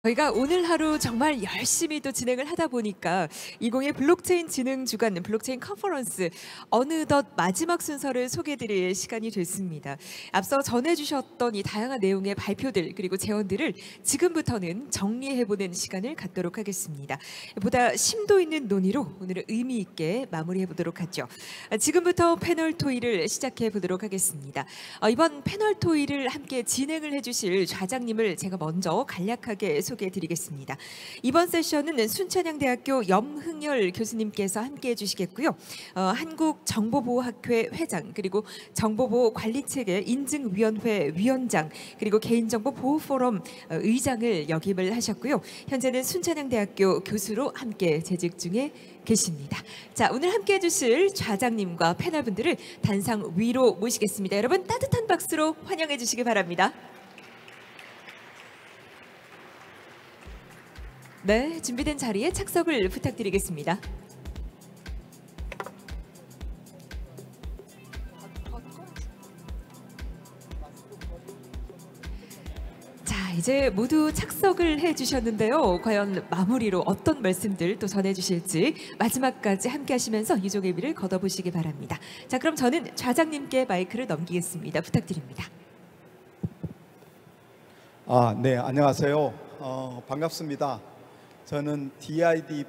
저희가 오늘 하루 정말 열심히 또 진행을 하다 보니까 2020 블록체인 진흥 주간 블록체인 컨퍼런스 어느덧 마지막 순서를 소개해드릴 시간이 됐습니다. 앞서 전해주셨던 이 다양한 내용의 발표들 그리고 제언들을 지금부터는 정리해보는 시간을 갖도록 하겠습니다. 보다 심도 있는 논의로 오늘은 의미 있게 마무리해보도록 하죠. 지금부터 패널 토의를 시작해보도록 하겠습니다. 이번 패널 토의를 함께 진행을 해주실 좌장님을 제가 먼저 간략하게 소개해드리겠습니다. 이번 세션은 순천향대학교 염흥열 교수님께서 함께해 주시겠고요. 한국정보보호학회 회장 그리고 정보보호관리체계 인증위원회 위원장 그리고 개인정보보호포럼 의장을 역임을 하셨고요. 현재는 순천향대학교 교수로 함께 재직 중에 계십니다. 자, 오늘 함께해 주실 좌장님과 패널분들을 단상 위로 모시겠습니다. 여러분 따뜻한 박수로 환영해 주시기 바랍니다. 네, 준비된 자리에 착석을 부탁드리겠습니다. 자, 이제 모두 착석을 해주셨는데요. 과연 마무리로 어떤 말씀들 또 전해주실지 마지막까지 함께 하시면서 유종의 미를 걷어보시기 바랍니다. 자, 그럼 저는 좌장님께 마이크를 넘기겠습니다. 부탁드립니다. 네, 안녕하세요. 반갑습니다. 저는 DID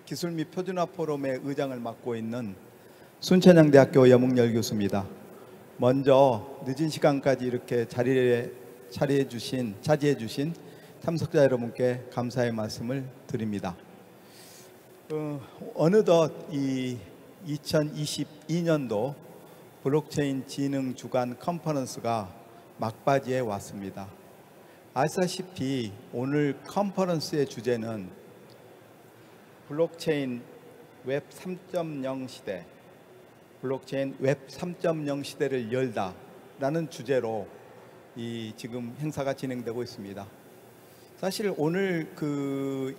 기술 및 표준화 포럼의 의장을 맡고 있는 순천향대학교 염흥열 교수입니다. 먼저 늦은 시간까지 이렇게 차지해 주신 참석자 여러분께 감사의 말씀을 드립니다. 어느덧 이 2022년도 블록체인 진흥 주간 컨퍼런스가 막바지에 왔습니다. 아시다시피 오늘 컨퍼런스의 주제는 블록체인 웹 3.0 시대, 블록체인 웹 3.0 시대를 열다라는 주제로 지금 행사가 진행되고 있습니다. 사실 오늘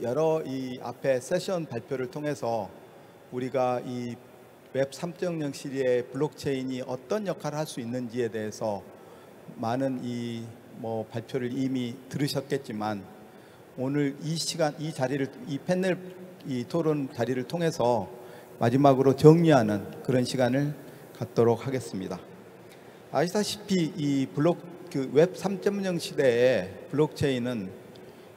여러 앞에 세션 발표를 통해서 우리가 이 웹 3.0 시대의 블록체인이 어떤 역할을 할 수 있는지에 대해서 많은 발표를 이미 들으셨겠지만 오늘 이 패널 토론 자리를 통해서 마지막으로 정리하는 그런 시간을 갖도록 하겠습니다. 아시다시피 웹 3.0 시대에 블록체인은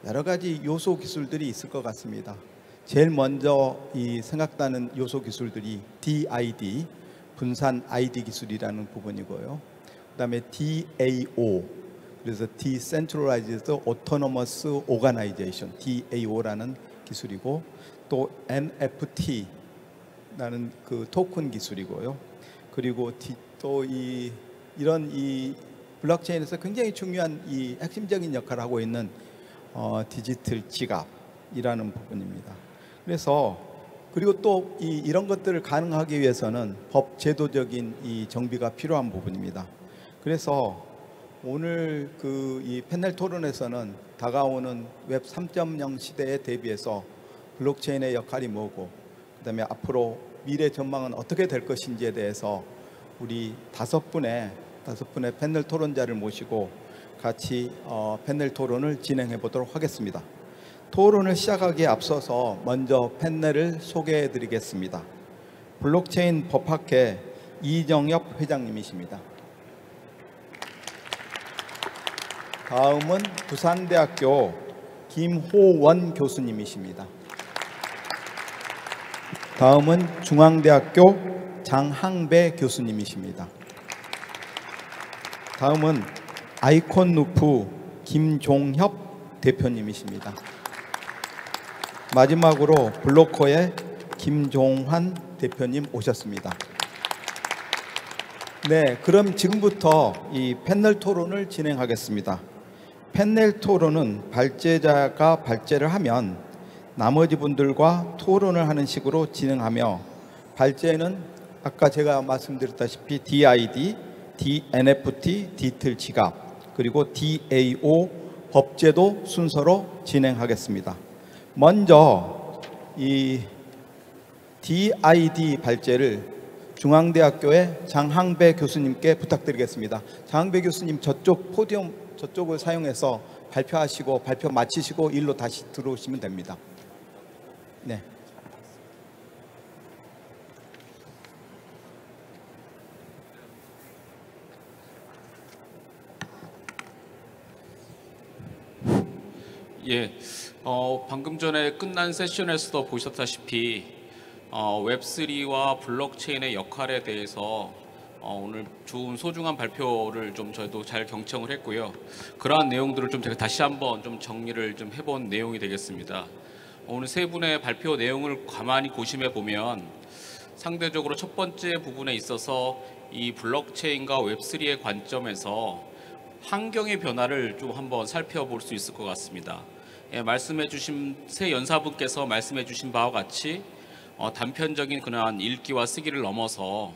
여러 가지 요소 기술들이 있을 것 같습니다. 제일 먼저 생각나는 요소 기술들이 DID, 분산 ID 기술이라는 부분이고요. 그다음에 DAO, 그래서 Decentralized Autonomous Organization, DAO라는 기술이고, 또 NFT라는 토큰 기술이고요. 그리고 또 이런 블록체인에서 굉장히 중요한 핵심적인 역할을 하고 있는 디지털 지갑이라는 부분입니다. 그리고 또 이런 것들을 가능하기 위해서는 법 제도적인 정비가 필요한 부분입니다. 그래서 오늘 이 패널 토론에서는 다가오는 웹 3.0 시대에 대비해서 블록체인의 역할이 뭐고, 그다음에 앞으로 미래 전망은 어떻게 될 것인지에 대해서 우리 다섯 분의 패널 토론자를 모시고 같이 패널 토론을 진행해 보도록 하겠습니다. 토론을 시작하기에 앞서서 먼저 패널을 소개해 드리겠습니다. 블록체인 법학회 이정엽 회장님이십니다. 다음은 부산대학교 김호원 교수님이십니다. 다음은 중앙대학교 장항배 교수님이십니다. 다음은 아이콘루프 김종협 대표님이십니다. 마지막으로 블로커의 김종환 대표님 오셨습니다. 네, 그럼 지금부터 이 패널 토론을 진행하겠습니다. 패널 토론은 발제자가 발제를 하면 나머지 분들과 토론을 하는 식으로 진행하며, 발제는 아까 제가 말씀드렸다시피 DID, NFT, 디지털 지갑, 그리고 DAO 법제도 순서로 진행하겠습니다. 먼저 이 DID 발제를 중앙대학교의 장항배 교수님께 부탁드리겠습니다. 장항배 교수님 저쪽 포디움 저쪽을 사용해서 발표하시고 발표 마치시고 일로 다시 들어오시면 됩니다. 네. 예, 방금 전에 끝난 세션에서도 보셨다시피 웹3와 블록체인의 역할에 대해서 오늘 좋은 소중한 발표를 좀 저희도 잘 경청을 했고요. 그러한 내용들을 좀 제가 다시 한번 좀 정리를 좀 해본 내용이 되겠습니다. 오늘 세 분의 발표 내용을 가만히 고심해 보면 상대적으로 첫 번째 부분에 있어서 이 블록체인과 웹3의 관점에서 환경의 변화를 좀 한번 살펴볼 수 있을 것 같습니다. 예, 말씀해주신 새 연사분께서 말씀해주신 바와 같이 단편적인 그러한 읽기와 쓰기를 넘어서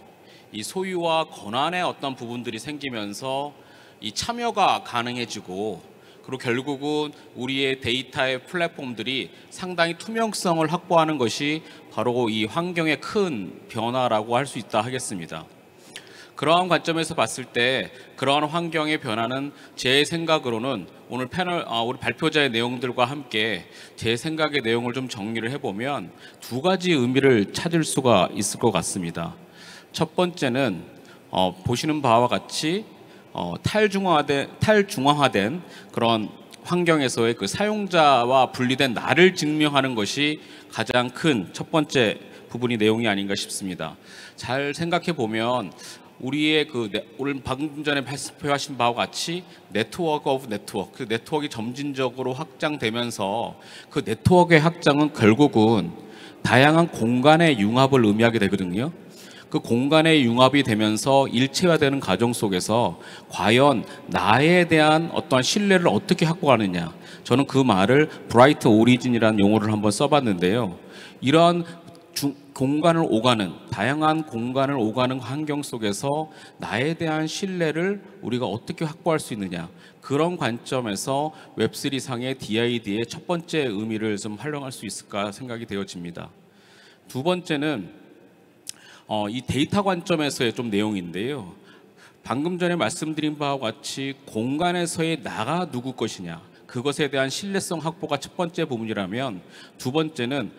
이 소유와 권한의 어떤 부분들이 생기면서 이 참여가 가능해지고 그리고 결국은 우리의 데이터의 플랫폼들이 상당히 투명성을 확보하는 것이 바로 이 환경의 큰 변화라고 할 수 있다 하겠습니다. 그러한 관점에서 봤을 때 그러한 환경의 변화는 제 생각으로는 오늘 우리 발표자의 내용들과 함께 제 생각의 내용을 좀 정리를 해보면 두 가지 의미를 찾을 수가 있을 것 같습니다. 첫 번째는 보시는 바와 같이 탈중앙화된 그런 환경에서의 그 사용자와 분리된 나를 증명하는 것이 가장 큰 첫 번째 부분이 내용이 아닌가 싶습니다. 잘 생각해 보면 우리의 오늘 방금 전에 발표하신 바와 같이 네트워크 오브 네트워크, 그 네트워크가 점진적으로 확장되면서 그 네트워크의 확장은 결국은 다양한 공간의 융합을 의미하게 되거든요. 그 공간의 융합이 되면서 일체화되는 과정 속에서 과연 나에 대한 어떠한 신뢰를 어떻게 확보하느냐, 저는 그 말을 브라이트 오리진이라는 용어를 한번 써봤는데요. 이러한 공간을 오가는, 다양한 공간을 오가는 환경 속에서 나에 대한 신뢰를 우리가 어떻게 확보할 수 있느냐, 그런 관점에서 웹3 상의 DID의 첫 번째 의미를 좀 활용할 수 있을까 생각이 되어집니다. 두 번째는 이 데이터 관점에서의 좀 내용인데요. 방금 전에 말씀드린 바와 같이 공간에서의 나가 누구 것이냐, 그것에 대한 신뢰성 확보가 첫 번째 부분이라면, 두 번째는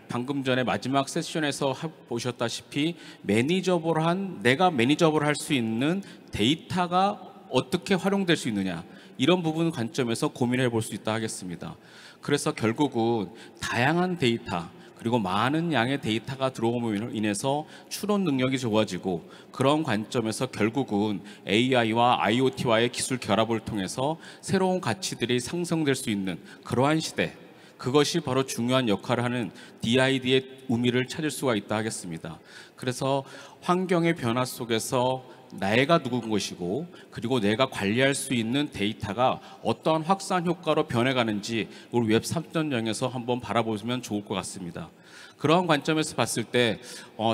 방금 전에 마지막 세션에서 보셨다시피 내가 매니저블 할 수 있는 데이터가 어떻게 활용될 수 있느냐, 이런 부분 관점에서 고민해 볼 수 있다 하겠습니다. 그래서 결국은 다양한 데이터 그리고 많은 양의 데이터가 들어옴으로 인해서 추론 능력이 좋아지고, 그런 관점에서 결국은 AI와 IoT와의 기술 결합을 통해서 새로운 가치들이 상승될 수 있는 그러한 시대, 그것이 바로 중요한 역할을 하는 DID의 의미를 찾을 수가 있다 하겠습니다. 그래서 환경의 변화 속에서 내가 누군 것이고, 그리고 내가 관리할 수 있는 데이터가 어떠한 확산 효과로 변해가는지 우리 웹 3.0에서 한번 바라보시면 좋을 것 같습니다. 그러한 관점에서 봤을 때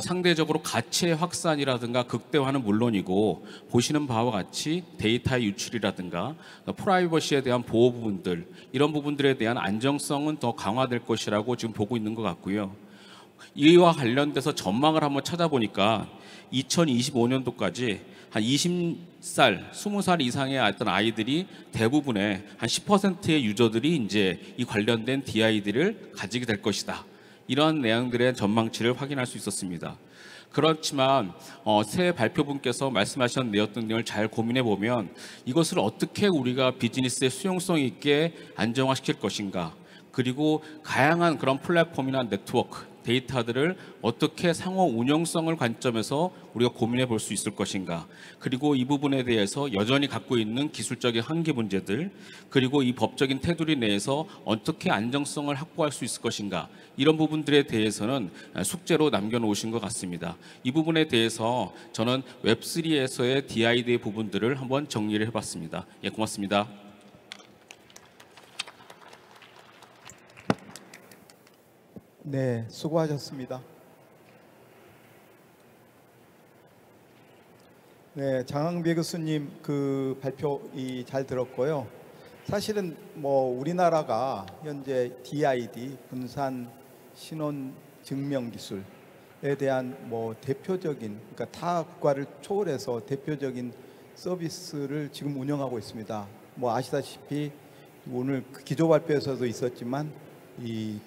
상대적으로 가치의 확산이라든가 극대화는 물론이고, 보시는 바와 같이 데이터의 유출이라든가 프라이버시에 대한 보호 부분들, 이런 부분들에 대한 안정성은 더 강화될 것이라고 지금 보고 있는 것 같고요. 이와 관련돼서 전망을 한번 찾아보니까 2025년도까지 한 20살, 20살 이상의 어떤 아이들이 대부분의 한 10%의 유저들이 이제 이 관련된 DID를 가지게 될 것이다, 이런 내용들의 전망치를 확인할 수 있었습니다. 그렇지만 새 발표분께서 말씀하신 내용을 잘 고민해 보면 이것을 어떻게 우리가 비즈니스의 수용성 있게 안정화시킬 것인가, 그리고 다양한 그런 플랫폼이나 네트워크, 데이터들을 어떻게 상호 운영성을 관점에서 우리가 고민해 볼 수 있을 것인가, 그리고 이 부분에 대해서 여전히 갖고 있는 기술적인 한계 문제들, 그리고 이 법적인 테두리 내에서 어떻게 안정성을 확보할 수 있을 것인가, 이런 부분들에 대해서는 숙제로 남겨놓으신 것 같습니다. 이 부분에 대해서 저는 웹3에서의 DID의 부분들을 한번 정리를 해봤습니다. 예, 고맙습니다. 네, 수고하셨습니다. 네, 장항배 교수님 그 발표 잘 들었고요. 사실은 뭐 우리나라가 현재 DID 분산 신원 증명 기술에 대한 뭐 대표적인, 그러니까 타 국가를 초월해서 대표적인 서비스를 지금 운영하고 있습니다. 뭐 아시다시피 오늘 그 기조 발표에서도 있었지만 이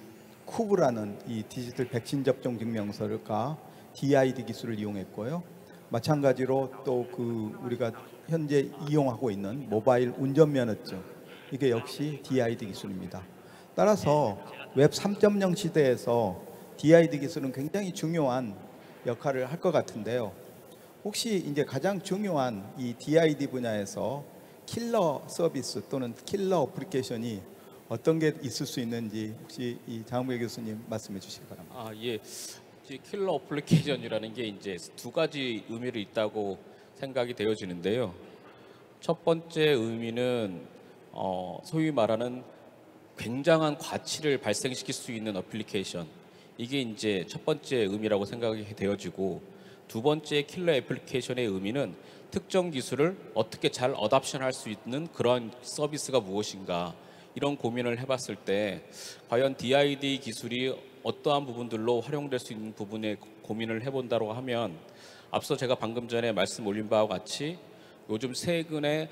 쿠브라는 이 디지털 백신 접종 증명서가 DID 기술을 이용했고요. 마찬가지로 또 그 우리가 현재 이용하고 있는 모바일 운전면허증, 이게 역시 DID 기술입니다. 따라서 웹 3.0 시대에서 DID 기술은 굉장히 중요한 역할을 할 것 같은데요. 혹시 이제 가장 중요한 이 DID 분야에서 킬러 서비스 또는 킬러 어플리케이션이 어떤 게 있을 수 있는지 혹시 이 장은배 교수님 말씀해 주시기 바랍니다. 예. 이제 킬러 어플리케이션이라는 게 이제 두 가지 의미를 있다고 생각이 되어지는데요. 첫 번째 의미는 소위 말하는 굉장한 가치를 발생시킬 수 있는 어플리케이션, 이게 이제 첫 번째 의미라고 생각이 되어지고, 두 번째 킬러 애플리케이션의 의미는 특정 기술을 어떻게 잘 어답션할 수 있는 그런 서비스가 무엇인가, 이런 고민을 해봤을 때 과연 DID 기술이 어떠한 부분들로 활용될 수 있는 부분에 고민을 해본다고 하면, 앞서 제가 방금 전에 말씀 올린 바와 같이 요즘 최근에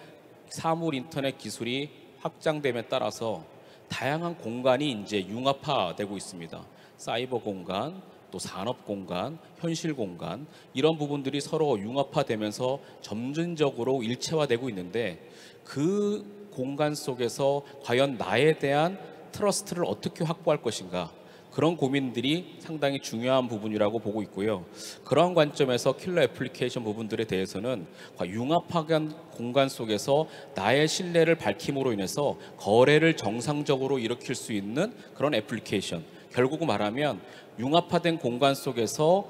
사물 인터넷 기술이 확장됨에 따라서 다양한 공간이 이제 융합화되고 있습니다. 사이버 공간, 또 산업 공간, 현실 공간, 이런 부분들이 서로 융합화되면서 점진적으로 일체화되고 있는데, 그 공간 속에서 과연 나에 대한 트러스트를 어떻게 확보할 것인가, 그런 고민들이 상당히 중요한 부분이라고 보고 있고요. 그런 관점에서 킬러 애플리케이션 부분들에 대해서는 융합한 공간 속에서 나의 신뢰를 밝힘으로 인해서 거래를 정상적으로 일으킬 수 있는 그런 애플리케이션, 결국 말하면 융합화된 공간 속에서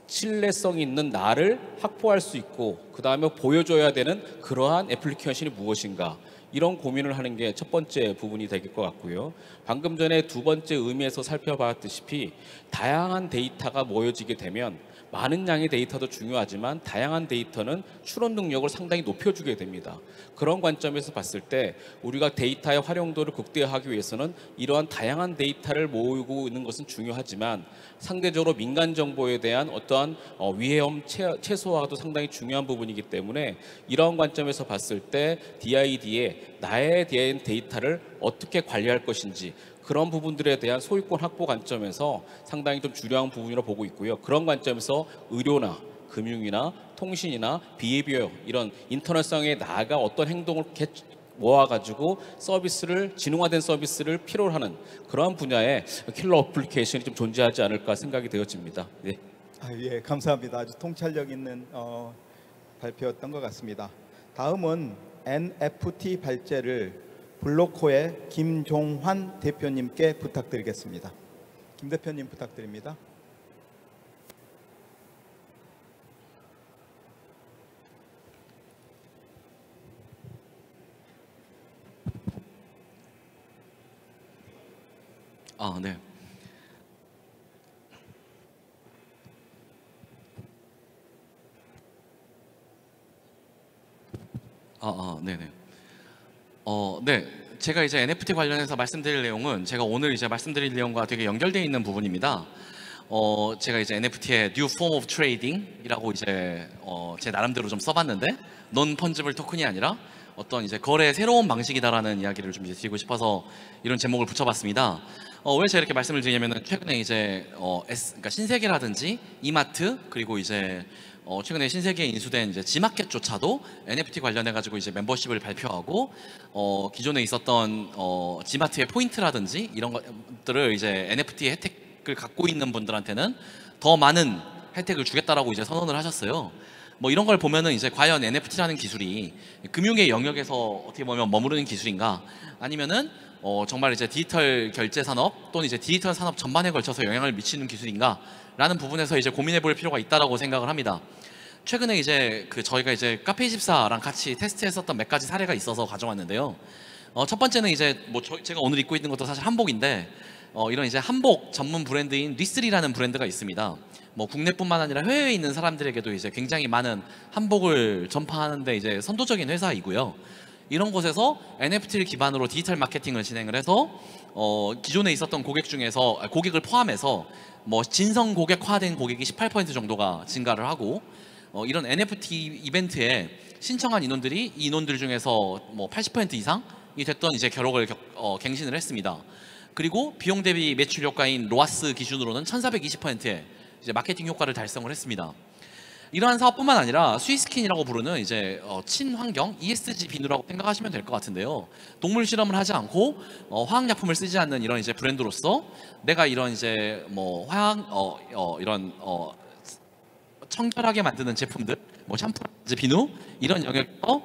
신뢰성 있는 나를 확보할 수 있고, 그 다음에 보여줘야 되는 그러한 애플리케이션이 무엇인가, 이런 고민을 하는 게 첫 번째 부분이 될 것 같고요. 방금 전에 두 번째 의미에서 살펴봤듯이 다양한 데이터가 모여지게 되면 많은 양의 데이터도 중요하지만 다양한 데이터는 추론 능력을 상당히 높여주게 됩니다. 그런 관점에서 봤을 때 우리가 데이터의 활용도를 극대화하기 위해서는 이러한 다양한 데이터를 모으고 있는 것은 중요하지만, 상대적으로 민간 정보에 대한 어떠한 위험 최소화도 상당히 중요한 부분이기 때문에, 이런 관점에서 봤을 때 DID에 나에 대한 데이터를 어떻게 관리할 것인지, 그런 부분들에 대한 소유권 확보 관점에서 상당히 좀 중요한 부분이라고 보고 있고요. 그런 관점에서 의료나 금융이나 통신이나 비헤비어, 이런 인터넷상에 나아가 어떤 행동을 모아가지고 서비스를, 지능화된 서비스를 필요로 하는 그런 분야의 킬러 어플리케이션이 좀 존재하지 않을까 생각이 되어집니다. 네. 예, 감사합니다. 아주 통찰력 있는 발표였던 것 같습니다. 다음은 NFT 발제를 블로코의 김종환 대표님께 부탁드리겠습니다. 김 대표님 부탁드립니다. 네. 네네. 네. 제가 이제 NFT 관련해서 말씀드릴 내용은 제가 오늘 이제 말씀드릴 내용과 되게 연결되어 있는 부분입니다. 제가 이제 NFT의 New Form of Trading이라고 이제 제 나름대로 좀 써봤는데, non fungible 토큰이 아니라 어떤 이제 거래의 새로운 방식이다라는 이야기를 좀 이제 드리고 싶어서 이런 제목을 붙여봤습니다. 왜 제가 이렇게 말씀을 드리냐면은 최근에 이제 그러니까 신세계라든지 이마트, 그리고 이제 최근에 신세계에 인수된 이제 지마켓조차도 NFT 관련해 가지고 이제 멤버십을 발표하고 기존에 있었던 지마트의 포인트라든지 이런 것들을 이제 NFT 혜택을 갖고 있는 분들한테는 더 많은 혜택을 주겠다라고 이제 선언을 하셨어요. 뭐 이런 걸 보면은 이제 과연 NFT라는 기술이 금융의 영역에서 어떻게 보면 머무르는 기술인가, 아니면은 정말 이제 디지털 결제 산업 또는 이제 디지털 산업 전반에 걸쳐서 영향을 미치는 기술인가라는 부분에서 이제 고민해 볼 필요가 있다라고 생각을 합니다. 최근에 이제 저희가 이제 카페24랑 같이 테스트했었던 몇 가지 사례가 있어서 가져왔는데요. 첫 번째는 이제 뭐 제가 오늘 입고 있는 것도 사실 한복인데, 이런 이제 한복 전문 브랜드인 리스리라는 브랜드가 있습니다. 뭐 국내뿐만 아니라 해외에 있는 사람들에게도 이제 굉장히 많은 한복을 전파하는데 이제 선도적인 회사이고요. 이런 곳에서 NFT를 기반으로 디지털 마케팅을 진행을 해서 기존에 있었던 고객 중에서 고객을 포함해서 뭐 진성 고객화된 고객이 18% 정도가 증가를 하고, 이런 NFT 이벤트에 신청한 인원들이 이 인원들 중에서 뭐 80% 이상 됐던 이제 겨록을 갱신을 했습니다. 그리고 비용 대비 매출 효과인 로아스 기준으로는 1420%의 이제 마케팅 효과를 달성을 했습니다. 이러한 사업뿐만 아니라 스위스킨이라고 부르는 이제 친환경 ESG 비누라고 생각하시면 될 것 같은데요. 동물 실험을 하지 않고 화학약품을 쓰지 않는 이런 이제 브랜드로서 내가 이런 이제 뭐 화학 이런 청결하게 만드는 제품들, 뭐 샴푸, 비누 이런 영역에서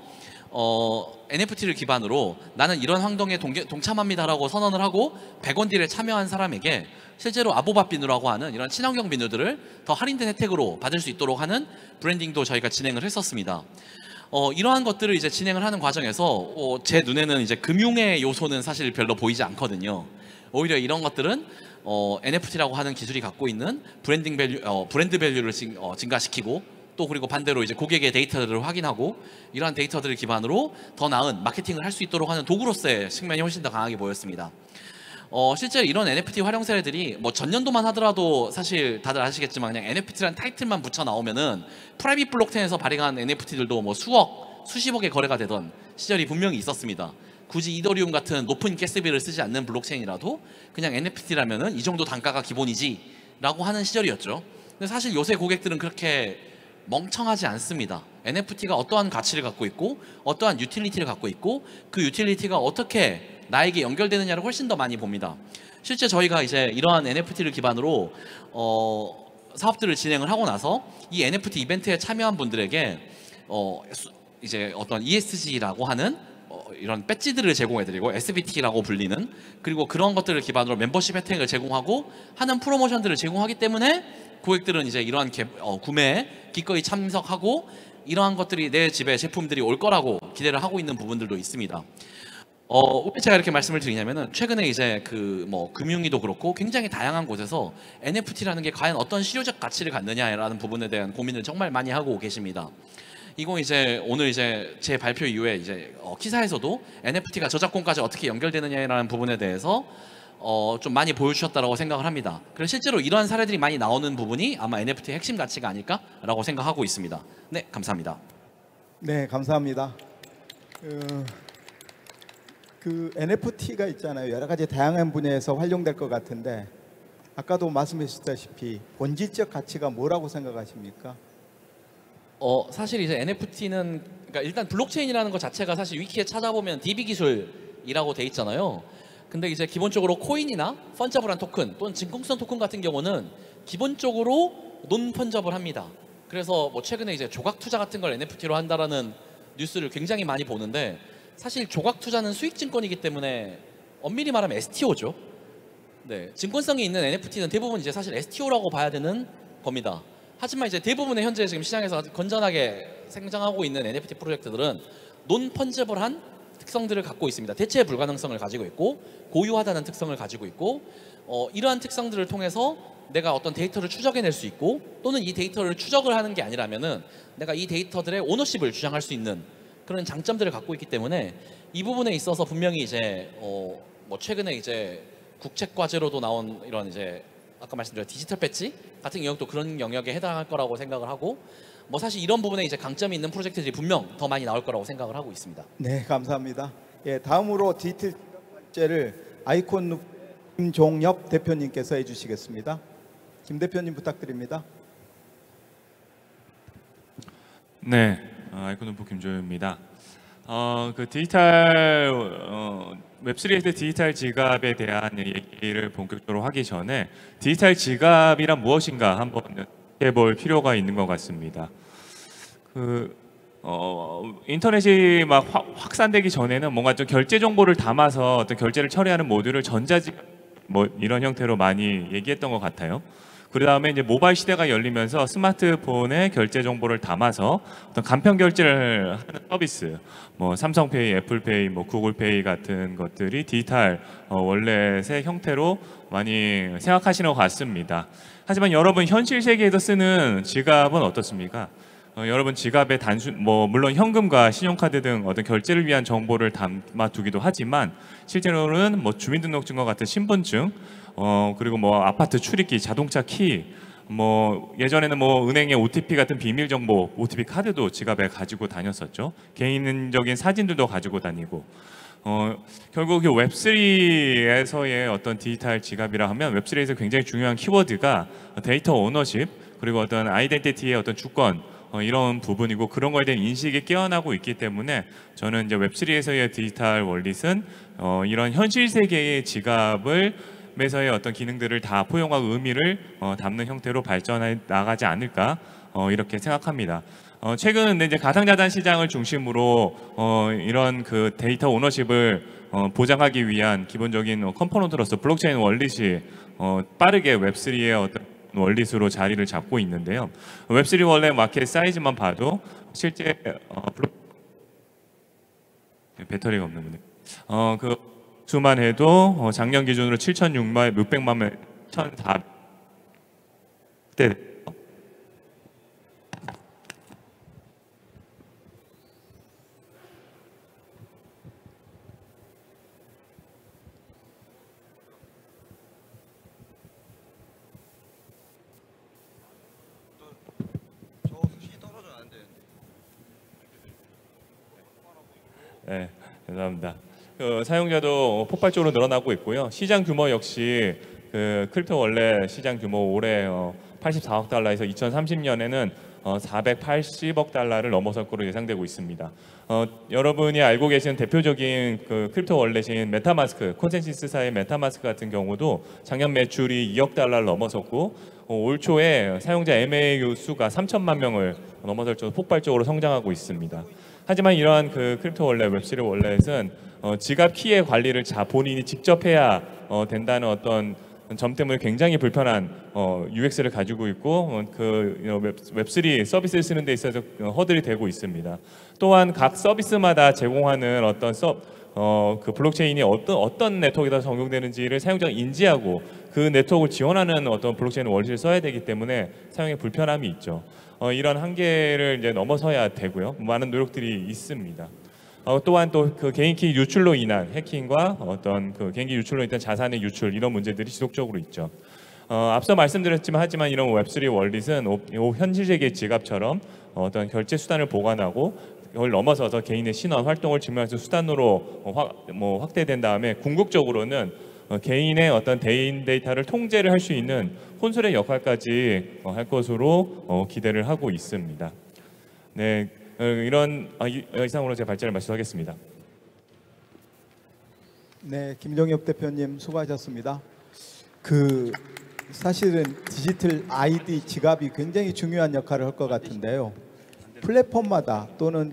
NFT를 기반으로 나는 이런 활동에 동참합니다라고 선언을 하고 100원 딜에 참여한 사람에게 실제로 아보바 비누라고 하는 이런 친환경 비누들을 더 할인된 혜택으로 받을 수 있도록 하는 브랜딩도 저희가 진행을 했었습니다. 이러한 것들을 이제 진행을 하는 과정에서 제 눈에는 이제 금융의 요소는 사실 별로 보이지 않거든요. 오히려 이런 것들은 NFT라고 하는 기술이 갖고 있는 브랜드 밸류를 증가시키고 또 그리고 반대로 이제 고객의 데이터들을 확인하고 이러한 데이터들을 기반으로 더 나은 마케팅을 할 수 있도록 하는 도구로서의 측면이 훨씬 더 강하게 보였습니다. 실제 이런 NFT 활용 사례들이 뭐 전년도만 하더라도 사실 다들 아시겠지만 그냥 NFT라는 타이틀만 붙여 나오면은 프라이빗 블록체인에서 발행한 NFT들도 뭐 수억, 수십억의 거래가 되던 시절이 분명히 있었습니다. 굳이 이더리움 같은 높은 가스비를 쓰지 않는 블록체인이라도 그냥 NFT라면은 이 정도 단가가 기본이지 라고 하는 시절이었죠. 근데 사실 요새 고객들은 그렇게 멍청하지 않습니다. NFT가 어떠한 가치를 갖고 있고 어떠한 유틸리티를 갖고 있고 그 유틸리티가 어떻게 나에게 연결되느냐를 훨씬 더 많이 봅니다. 실제 저희가 이제 이러한 NFT를 기반으로 사업들을 진행을 하고 나서 이 NFT 이벤트에 참여한 분들에게 이제 어떤 ESG라고 하는 이런 배지들을 제공해드리고 SBT라고 불리는 그리고 그런 것들을 기반으로 멤버십 혜택을 제공하고 하는 프로모션들을 제공하기 때문에 고객들은 이제 이러한 구매에 기꺼이 참석하고 이러한 것들이 내 집에 제품들이 올 거라고 기대를 하고 있는 부분들도 있습니다. 왜 제가 이렇게 말씀을 드리냐면은 최근에 이제 그 뭐 금융위도 그렇고 굉장히 다양한 곳에서 NFT라는 게 과연 어떤 실효적 가치를 갖느냐라는 부분에 대한 고민을 정말 많이 하고 계십니다. 이거 이제 오늘 이제 제 발표 이후에 이제 기사에서도 NFT가 저작권까지 어떻게 연결되느냐라는 부분에 대해서 좀 많이 보여주셨다고 생각을 합니다. 그래서 실제로 이러한 사례들이 많이 나오는 부분이 아마 NFT의 핵심 가치가 아닐까라고 생각하고 있습니다. 네, 감사합니다. 네, 감사합니다. 그 NFT가 있잖아요. 여러 가지 다양한 분야에서 활용될 것 같은데 아까도 말씀하셨다시피 본질적 가치가 뭐라고 생각하십니까? 사실 이제 NFT는 그러니까 일단 블록체인이라는 것 자체가 사실 위키에 찾아보면 DB 기술이라고 돼 있잖아요. 근데 이제 기본적으로 코인이나 펀저블한 토큰 또는 증권성 토큰 같은 경우는 기본적으로 논 펀저블 합니다. 그래서 뭐 최근에 이제 조각 투자 같은 걸 NFT로 한다라는 뉴스를 굉장히 많이 보는데 사실 조각 투자는 수익 증권이기 때문에 엄밀히 말하면 STO죠. 네, 증권성이 있는 NFT는 대부분 이제 사실 STO라고 봐야 되는 겁니다. 하지만 이제 대부분의 현재 지금 시장에서 건전하게 생장하고 있는 NFT 프로젝트들은 논 펀저블한 특성들을 갖고 있습니다. 대체 불가능성을 가지고 있고 고유하다는 특성을 가지고 있고 이러한 특성들을 통해서 내가 어떤 데이터를 추적해낼 수 있고 또는 이 데이터를 추적을 하는 게 아니라면은 내가 이 데이터들의 오너십을 주장할 수 있는 그런 장점들을 갖고 있기 때문에 이 부분에 있어서 분명히 이제 뭐 최근에 이제 국책과제로도 나온 이런 이제 아까 말씀드린 디지털 배지 같은 영역도 그런 영역에 해당할 거라고 생각을 하고 뭐 사실 이런 부분에 이제 강점이 있는 프로젝트들이 분명 더 많이 나올 거라고 생각을 하고 있습니다. 네, 감사합니다. 예, 다음으로 디지털 배지를 아이콘 김종엽 대표님께서 해주시겠습니다. 김 대표님 부탁드립니다. 네, 아이콘오프 김조윤입니다. 그 디지털 웹3에서 디지털 지갑에 대한 얘기를 본격적으로 하기 전에 디지털 지갑이란 무엇인가 한번 해볼 필요가 있는 것 같습니다. 인터넷이 막 확산되기 전에는 뭔가 좀 결제 정보를 담아서 어떤 결제를 처리하는 모듈을 전자지갑 뭐 이런 형태로 많이 얘기했던 것 같아요. 그 다음에 이제 모바일 시대가 열리면서 스마트폰에 결제 정보를 담아서 어떤 간편 결제를 하는 서비스, 뭐 삼성페이, 애플페이, 뭐 구글페이 같은 것들이 디지털 월렛의 형태로 많이 생각하시는 것 같습니다. 하지만 여러분 현실 세계에서 쓰는 지갑은 어떻습니까? 여러분 지갑에 뭐 물론 현금과 신용카드 등 어떤 결제를 위한 정보를 담아두기도 하지만 실제로는 뭐 주민등록증과 같은 신분증, 그리고 뭐 아파트 출입기, 자동차 키, 뭐 예전에는 뭐 은행의 OTP 같은 비밀 정보, OTP 카드도 지갑에 가지고 다녔었죠. 개인적인 사진들도 가지고 다니고, 결국 웹3에서의 어떤 디지털 지갑이라 하면 웹3에서 굉장히 중요한 키워드가 데이터 오너십 그리고 어떤 아이덴티티의 어떤 주권 이런 부분이고 그런 거에 대한 인식이 깨어나고 있기 때문에 저는 이제 웹3에서의 디지털 월릿은 이런 현실 세계의 지갑을 에서의 어떤 기능들을 다 포용하고 의미를 담는 형태로 발전해 나가지 않을까 이렇게 생각합니다. 최근 이제 가상자산 시장을 중심으로 이런 그 데이터 오너십을 보장하기 위한 기본적인 컴포넌트로서 블록체인 월릿이 빠르게 웹3의 어떤 월릿으로 자리를 잡고 있는데요. 웹3 원래 마켓 사이즈만 봐도 실제 배터리가 없는 분들 그 수만 해도 작년 기준으로 7,600만 명, 1,400대 네, 감사합니다. 사용자도 폭발적으로 늘어나고 있고요. 시장 규모 역시 크립토 원래 시장 규모 올해 84억 달러에서 2030년에는 480억 달러를 넘어설 것으로 예상되고 있습니다. 여러분이 알고 계시는 대표적인 크립토 월렛인 메타마스크, 콘센시스사의 메타마스크 같은 경우도 작년 매출이 2억 달러를 넘어섰고 올 초에 사용자 MAU 수가 3천만 명을 넘어설 정도로 폭발적으로 성장하고 있습니다. 하지만 이러한 크립토 월렛, 웹3 월렛은 지갑 키의 관리를 본인이 직접 해야 된다는 어떤 점 때문에 굉장히 불편한 UX를 가지고 있고 웹3 서비스를 쓰는 데 있어서 허들이 되고 있습니다. 또한 각 서비스마다 제공하는 어떤 그 블록체인이 어떤 네트워크에다 적용되는지를 사용자가 인지하고 그 네트워크를 지원하는 어떤 블록체인 월렛을 써야 되기 때문에 사용에 불편함이 있죠. 이런 한계를 이제 넘어서야 되고요. 많은 노력들이 있습니다. 또한 또 그 개인키 유출로 인한 해킹과 어떤 그 개인키 유출로 인한 자산의 유출 이런 문제들이 지속적으로 있죠. 앞서 말씀드렸지만 이런 웹3 월릿은 현실 세계 지갑처럼 어떤 결제 수단을 보관하고 그걸 넘어서서 개인의 신원 활동을 증명할 수 수단으로 확대된 다음에 궁극적으로는 개인의 어떤 개인 데이터를 통제를 할 수 있는 혼술의 역할까지 할 것으로 기대를 하고 있습니다. 네, 이상으로 제 발제를 마치도록하겠습니다. 네, 김종엽 대표님 수고하셨습니다. 사실은 디지털 아이디 지갑이 굉장히 중요한 역할을 할 것 같은데요. 플랫폼마다 또는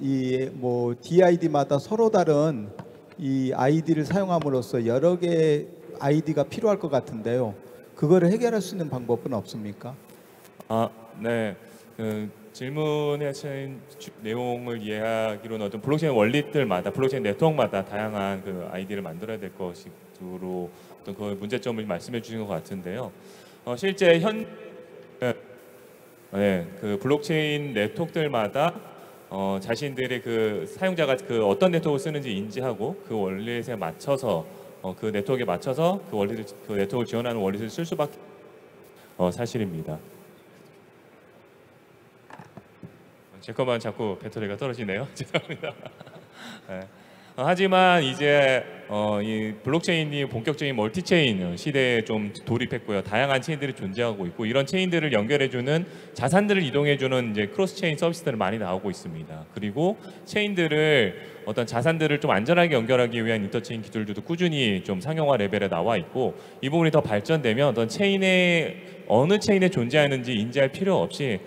DID마다 서로 다른 이 아이디를 사용함으로써 여러 개의 아이디가 필요할 것 같은데요. 그거를 해결할 수 있는 방법은 없습니까? 네. 질문하신 내용을 이해하기로는 어떤 블록체인 원리들마다, 블록체인 네트워크마다 다양한 아이디를 만들어야 될 것으로 어떤 그 문제점을 말씀해 주신 것 같은데요. 실제 그 블록체인 네트워크들마다 자신들의 사용자가 어떤 네트워크를 쓰는지 인지하고 그 원리에 맞춰서 그 네트워크에 맞춰서 그 네트워크를 지원하는 원리를 쓸 수밖에 사실입니다. 제 것만 자꾸 배터리가 떨어지네요. 죄송합니다. 네. 하지만 이제 이 블록체인이 본격적인 멀티체인 시대에 좀 돌입했고요. 다양한 체인들이 존재하고 있고 이런 체인들을 연결해주는 자산들을 이동해주는 이제 크로스체인 서비스들이 많이 나오고 있습니다. 그리고 체인들을 어떤 자산들을 좀 안전하게 연결하기 위한 인터체인 기술들도 꾸준히 좀 상용화 레벨에 나와 있고 이 부분이 더 발전되면 어떤 어느 체인에 존재하는지 인지할 필요 없이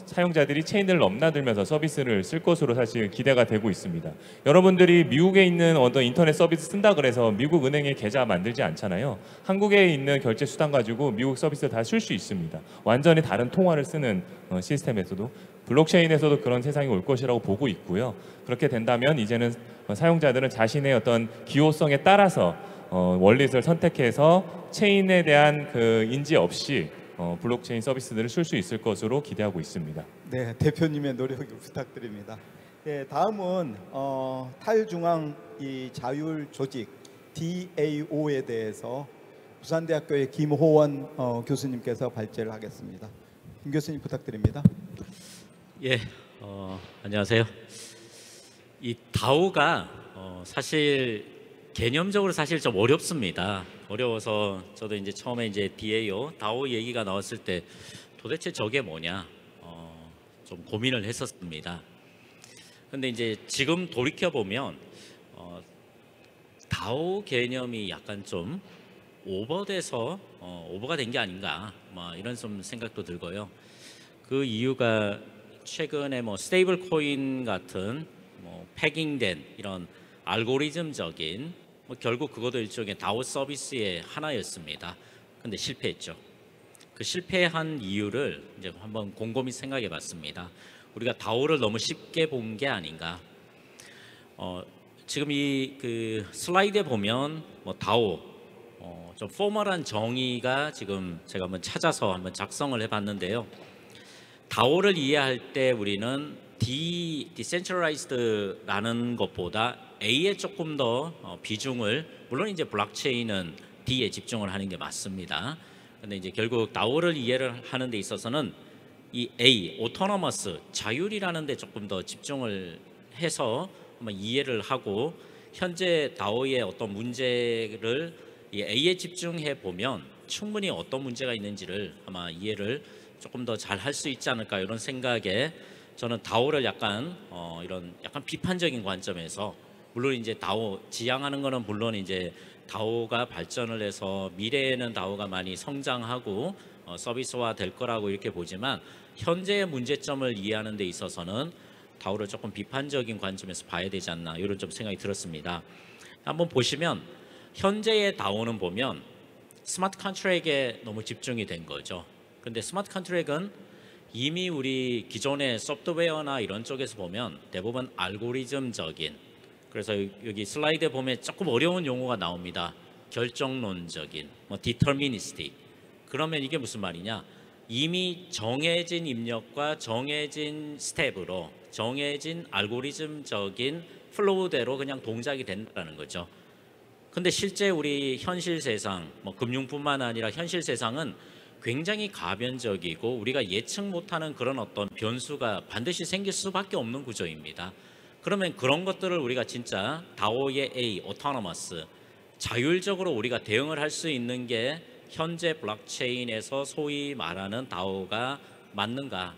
사용자들이 체인들을 넘나들면서 서비스를 쓸 것으로 사실 기대가 되고 있습니다. 여러분들이 미국에 있는 어떤 인터넷 서비스 쓴다 그래서 미국 은행에 계좌 만들지 않잖아요. 한국에 있는 결제 수단 가지고 미국 서비스 다 쓸 수 있습니다. 완전히 다른 통화를 쓰는 시스템에서도 블록체인에서도 그런 세상이 올 것이라고 보고 있고요. 그렇게 된다면 이제는 사용자들은 자신의 어떤 기호성에 따라서 월릿을 선택해서 체인에 대한 인지 없이 블록체인 서비스들을 쓸 수 있을 것으로 기대하고 있습니다. 네, 대표님의 노력을 부탁드립니다. 네, 다음은 탈중앙 자율 조직 DAO에 대해서 부산대학교의 김호원 교수님께서 발제를 하겠습니다. 김 교수님 부탁드립니다. 예, 안녕하세요. 이 DAO가 사실 개념적으로 사실 좀 어렵습니다. 어려워서 저도 이제 처음에 이제 DAO, 다오 얘기가 나왔을 때 도대체 저게 뭐냐 좀 고민을 했었습니다. 근데 이제 지금 돌이켜 보면 다오 개념이 약간 좀 오버돼서 오버가 된 게 아닌가 이런 좀 생각도 들고요. 그 이유가 최근에 스테이블 코인 같은 패깅된 이런 알고리즘적인 결국 그것도 일종의 다오 서비스의 하나였습니다. 근데 실패했죠. 그 실패한 이유를 이제 한번 곰곰이 생각해 봤습니다. 우리가 다오를 너무 쉽게 본 게 아닌가. 지금 이 그 슬라이드에 보면 다오 좀 포멀한 정의가 지금 제가 한번 찾아서 한번 작성을 해봤는데요. 다오를 이해할 때 우리는 디센트럴라이즈드라는 것보다 A에 조금 더 비중을, 물론 이제 블록체인은 D에 집중을 하는 게 맞습니다. 근데 이제 결국 다오를 이해를 하는 데 있어서는 이 A, 오토노머스, 자율이라는 데 조금 더 집중을 해서 한번 이해를 하고, 현재 다오의 어떤 문제를 이 A에 집중해 보면 충분히 어떤 문제가 있는지를 아마 이해를 조금 더 잘 할 수 있지 않을까, 이런 생각에 저는 다오를 약간 이런 약간 비판적인 관점에서, 물론 이제 다오 지향하는 거는 물론 이제 다오가 발전을 해서 미래에는 다오가 많이 성장하고 서비스화 될 거라고 이렇게 보지만, 현재의 문제점을 이해하는 데 있어서는 다오를 조금 비판적인 관점에서 봐야 되지 않나, 이런 좀 생각이 들었습니다. 한번 보시면 현재의 다오는 보면 스마트 컨트랙에 너무 집중이 된 거죠. 근데 스마트 컨트랙은 이미 우리 기존의 소프트웨어나 이런 쪽에서 보면 대부분 알고리즘적인, 그래서 여기 슬라이드에 보면 조금 어려운 용어가 나옵니다. 결정론적인, 디터미니스틱. 그러면 이게 무슨 말이냐? 이미 정해진 입력과 정해진 스텝으로 정해진 알고리즘적인 플로우대로 그냥 동작이 된다는 거죠. 근데 실제 우리 현실 세상, 금융뿐만 아니라 현실 세상은 굉장히 가변적이고 우리가 예측 못하는 그런 어떤 변수가 반드시 생길 수밖에 없는 구조입니다. 그러면 그런 것들을 우리가 진짜 다오의 A, 오토노머스, 자율적으로 우리가 대응을 할 수 있는 게 현재 블록체인에서 소위 말하는 다오가 맞는가?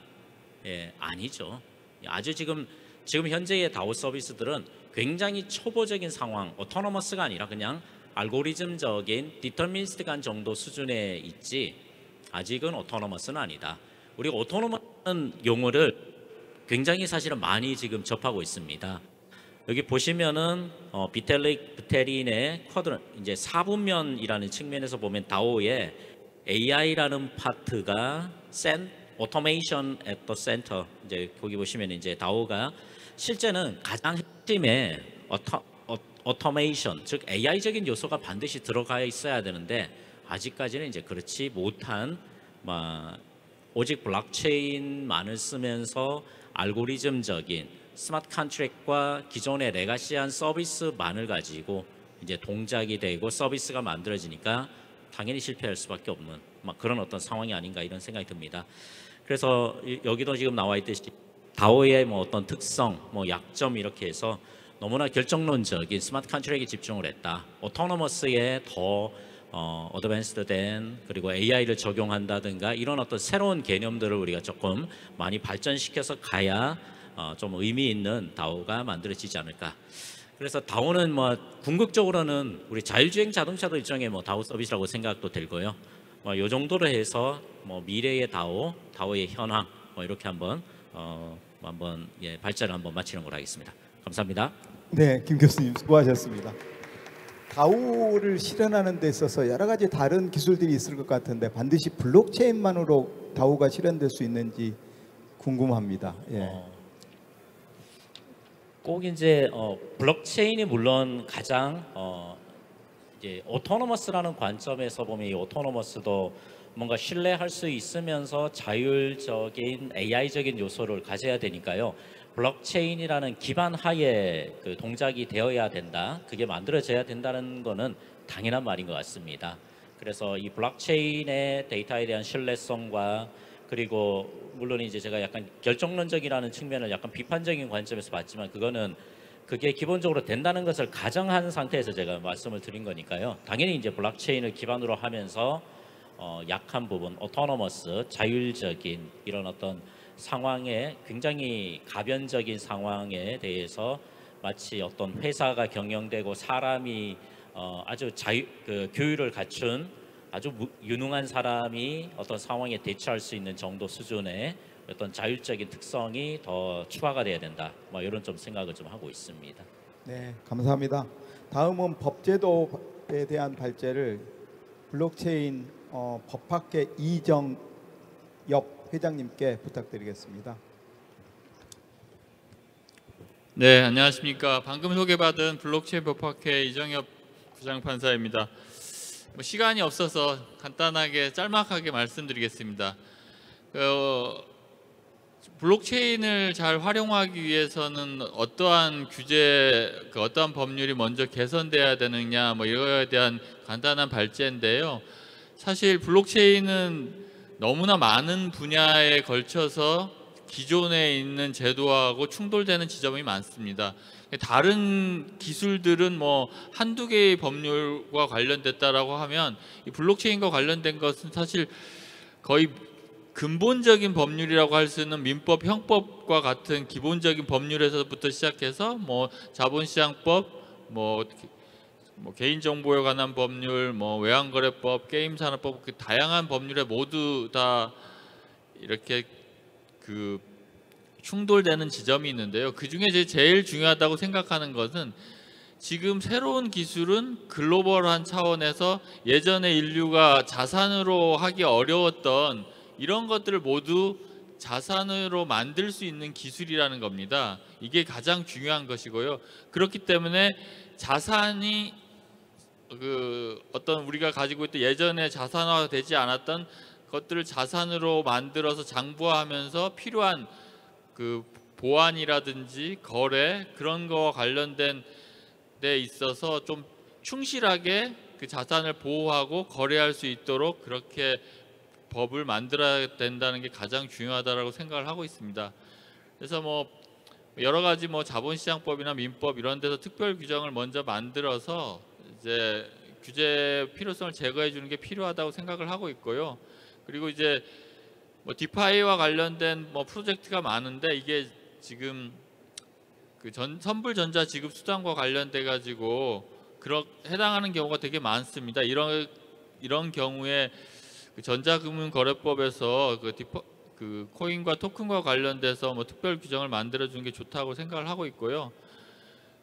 예, 아니죠. 아주 지금 현재의 다오 서비스들은 굉장히 초보적인 상황, 오토노머스가 아니라 그냥 알고리즘적인 디터미니스틱한 정도 수준에 있지, 아직은 오토노머스는 아니다. 우리가 오토노머스는 용어를 굉장히 사실은 많이 지금 접하고 있습니다. 여기 보시면은 비텔린의 쿼드런, 이제 4분면이라는 측면에서 보면 다오의 AI라는 파트가 automation at the center, 이제 거기 보시면 이제 다오가 실제는 가장 핵심의 automation, 즉 AI적인 요소가 반드시 들어가 있어야 되는데, 아직까지는 이제 그렇지 못한, 오직 블록체인만을 쓰면서 알고리즘적인 스마트 컨트랙과 기존의 레가시한 서비스만을 가지고 이제 동작이 되고 서비스가 만들어지니까 당연히 실패할 수밖에 없는 그런 어떤 상황이 아닌가, 이런 생각이 듭니다. 그래서 여기도 지금 나와 있듯이 다오의 어떤 특성, 약점, 이렇게 해서 너무나 결정론적인 스마트 컨트랙에 집중을 했다. 오토노머스에 더 어드밴스드된, 그리고 AI를 적용한다든가 이런 어떤 새로운 개념들을 우리가 조금 많이 발전시켜서 가야 좀 의미 있는 다오가 만들어지지 않을까. 그래서 다오는 궁극적으로는 우리 자율주행 자동차도 일종의 다오 서비스라고 생각도 들고요. 이 정도로 해서 미래의 다오의 현황 이렇게 한번 발전을 한번 마치는 걸로 하겠습니다. 감사합니다. 네, 김 교수님 수고하셨습니다. 다오를 실현하는 데 있어서 여러 가지 다른 기술들이 있을 것 같은데 반드시 블록체인만으로 다오가 실현될 수 있는지 궁금합니다. 예. 꼭 이제 블록체인이 물론 가장 이제 오토노머스라는 관점에서 보면 이 오토노머스도 뭔가 신뢰할 수 있으면서 자율적인 AI적인 요소를 가져야 되니까요. 블록체인이라는 기반 하에 그 동작이 되어야 된다. 그게 만들어져야 된다는 거는 당연한 말인 것 같습니다. 그래서 이 블록체인의 데이터에 대한 신뢰성과, 그리고 물론 이제 제가 약간 결정론적이라는 측면을 약간 비판적인 관점에서 봤지만, 그거는 그게 기본적으로 된다는 것을 가정한 상태에서 제가 말씀을 드린 거니까요. 당연히 이제 블록체인을 기반으로 하면서 약한 부분, 오토노머스, 자율적인 이런 어떤 상황에 굉장히 가변적인 상황에 대해서 마치 어떤 회사가 경영되고 사람이 아주 교육을 갖춘 아주 유능한 사람이 어떤 상황에 대처할 수 있는 정도 수준의 어떤 자율적인 특성이 더 추가가 돼야 된다. 뭐 이런 좀 생각을 좀 하고 있습니다. 네, 감사합니다. 다음은 법제도에 대한 발제를 블록체인 법학회 이정엽 회장님께 부탁드리겠습니다. 네, 안녕하십니까. 방금 소개받은 블록체인 법학회 이정엽 부장판사입니다. 시간이 없어서 간단하게 짤막하게 말씀드리겠습니다. 블록체인을 잘 활용하기 위해서는 어떠한 규제, 어떠한 법률이 먼저 개선돼야 되느냐, 뭐 이거에 대한 간단한 발제인데요. 사실 블록체인은 너무나 많은 분야에 걸쳐서 기존에 있는 제도하고 충돌되는 지점이 많습니다. 다른 기술들은 뭐 한두 개의 법률과 관련됐다라고 하면 이 블록체인과 관련된 것은 사실 거의 근본적인 법률이라고 할 수 있는 민법, 형법과 같은 기본적인 법률에서부터 시작해서 뭐 자본시장법, 뭐 개인정보에 관한 법률, 뭐 외환거래법, 게임산업법, 그 다양한 법률에 모두 다 이렇게 충돌되는 지점이 있는데요. 그 중에 제일 중요하다고 생각하는 것은 지금 새로운 기술은 글로벌한 차원에서 예전에 인류가 자산으로 하기 어려웠던 이런 것들을 모두 자산으로 만들 수 있는 기술이라는 겁니다. 이게 가장 중요한 것이고요. 그렇기 때문에 자산이 어떤 우리가 가지고 있던 예전에 자산화되지 않았던 것들을 자산으로 만들어서 장부화하면서 필요한 보안이라든지 거래 그런 거와 관련된 데 있어서 좀 충실하게 그 자산을 보호하고 거래할 수 있도록 그렇게 법을 만들어야 된다는 게 가장 중요하다라고 생각을 하고 있습니다. 그래서 뭐 여러 가지 뭐 자본시장법이나 민법 이런 데서 특별 규정을 먼저 만들어서 이제 규제 필요성을 제거해 주는 게 필요하다고 생각을 하고 있고요. 그리고 이제 뭐 디파이와 관련된 뭐 프로젝트가 많은데 이게 지금 선불 전자 지급 수단과 관련돼 가지고 해당하는 경우가 되게 많습니다. 이런 경우에 전자금융거래법에서 코인과 토큰과 관련돼서 뭐 특별 규정을 만들어 주는 게 좋다고 생각을 하고 있고요.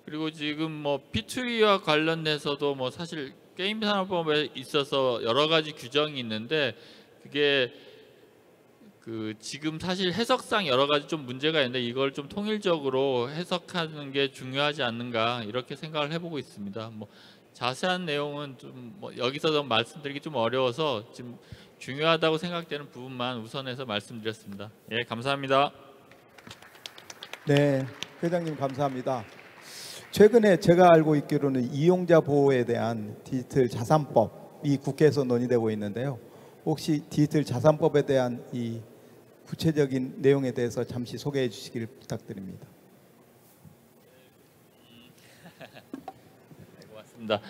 그리고 지금 뭐 P2E와 관련해서도 뭐 사실 게임 산업법에 있어서 여러 가지 규정이 있는데 그게 지금 사실 해석상 여러 가지 좀 문제가 있는데 이걸 좀 통일적으로 해석하는 게 중요하지 않는가 이렇게 생각을 해보고 있습니다. 뭐 자세한 내용은 좀 뭐 여기서 말씀드리기 좀 어려워서 지금 중요하다고 생각되는 부분만 우선해서 말씀드렸습니다. 예, 감사합니다. 네, 회장님 감사합니다. 최근에 제가 알고 있기로는 이용자 보호에 대한 디지털 자산법이 국회에서 논의되고 있는데요. 혹시 디지털 자산법에 대한 이 구체적인 내용에 대해서 잠시 소개해 주시길 부탁드립니다. 네, 고맙습니다.